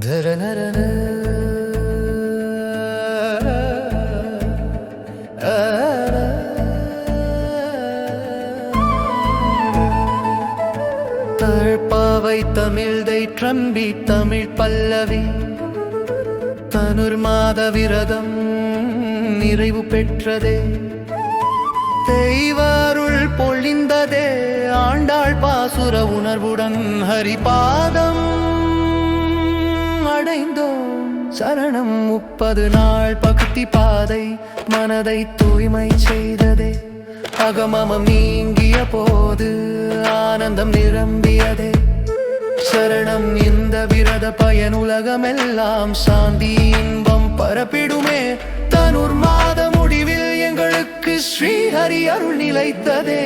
தழ்பாவை தமிழ்தை ட்ரம்பி தமிழ் பல்லவி தனுர்மாத விரதம் நிறைவு பெற்றதே. தெய்வாருள் பொழிந்ததே ஆண்டாள் பாசுர உணர்வுடன் ஹரிபாதம் அடைந்தோம். சரணம் 30 நாள் பக்தி பாதை மனதை தூய்மை செய்ததே. அகமமம் நீங்கிய போது ஆனந்தம் நிரம்பியதே. சரணம் இந்த விரத பயன் உலகமெல்லாம் சாந்தி இன்பம் பரப்பிடுமே. தனுர் மாத முடிவில் எங்களுக்கு ஸ்ரீஹரி அருள் நிலைத்ததே.